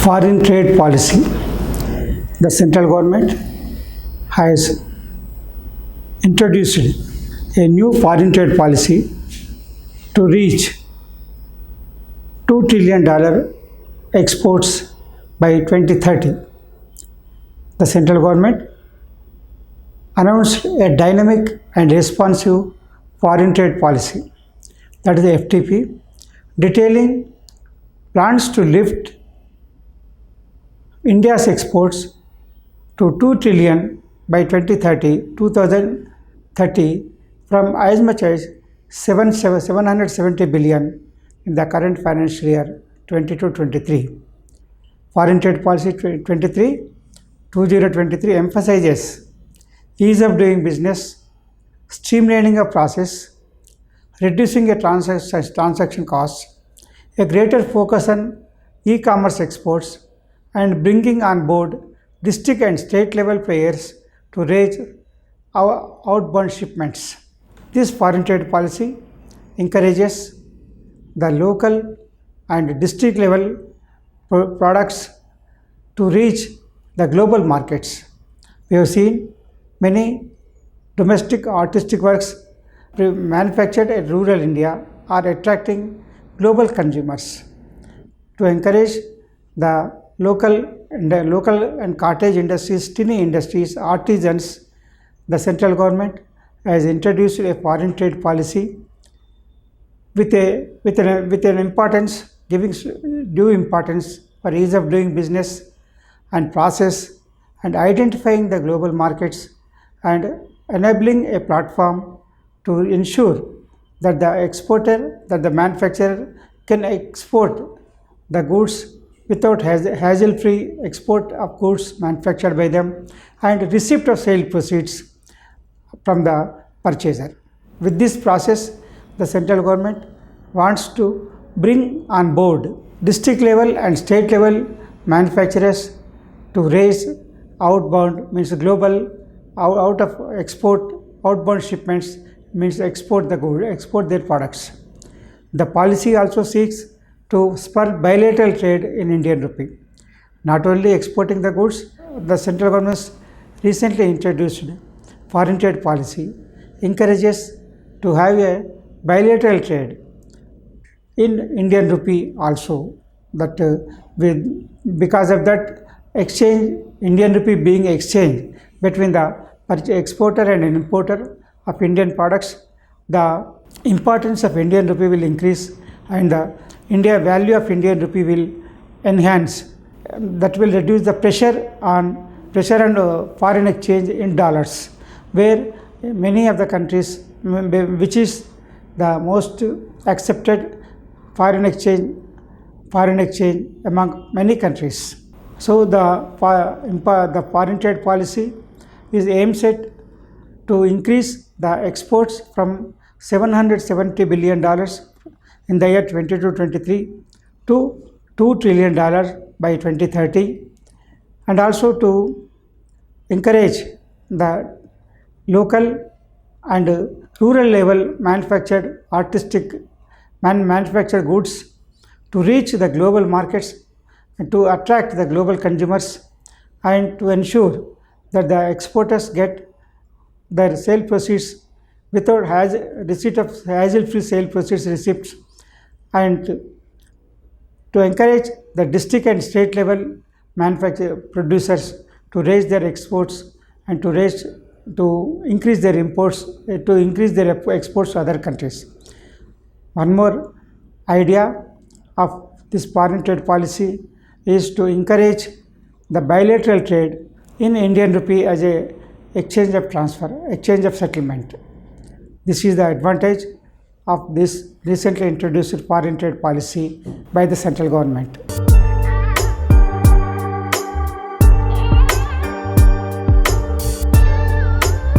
Foreign trade policy. The central government has introduced a new foreign trade policy to reach $2 trillion exports by 2030. The central government announced a dynamic and responsive foreign trade policy, that is the FTP, detailing plans to lift India's exports to 2 trillion by 2030 from as much as 770 billion in the current financial year 22-23. Foreign Trade Policy 2023 emphasizes ease of doing business, streamlining of process, reducing a transaction costs, a greater focus on e-commerce exports, and bringing on board district and state level players to raise our outbound shipments. This foreign trade policy encourages the local and district level products to reach the global markets. We have seen many domestic artistic works manufactured in rural India are attracting global consumers. To encourage the local and cottage industries, tiny industries, artisans, the central government has introduced a foreign trade policy with an importance, giving due importance for ease of doing business and process, and identifying the global markets and enabling a platform to ensure that the manufacturer can export the goods without hassle-free export of goods manufactured by them and receipt of sale proceeds from the purchaser. With this process, the central government wants to bring on board district level and state level manufacturers to raise outbound, means global, out of export, outbound shipments, means export the goods, export their products. The policy also seeks to spur bilateral trade in Indian rupee. Not only exporting the goods, the central government recently introduced foreign trade policy encourages to have a bilateral trade in Indian rupee also. That because of that exchange, Indian rupee being exchanged between the exporter and importer of Indian products, the importance of Indian rupee will increase and the value of Indian rupee will enhance. That will reduce the pressure on foreign exchange in dollars, where many of the countries, which is the most accepted foreign exchange among many countries. So the foreign trade policy is aimed at to increase the exports from $770 billion in the year 2022-23 to $2 trillion by 2030, and also to encourage the local and rural level manufactured goods to reach the global markets and to attract the global consumers, and to ensure that the exporters get their sale proceeds without receipt of hassle-free sale proceeds receipts, and to encourage the district and state level producers to raise their exports and to increase their imports, to increase their exports to other countries. One more idea of this foreign trade policy is to encourage the bilateral trade in Indian rupee as a exchange of settlement. This is the advantage of this recently introduced foreign trade policy by the central government.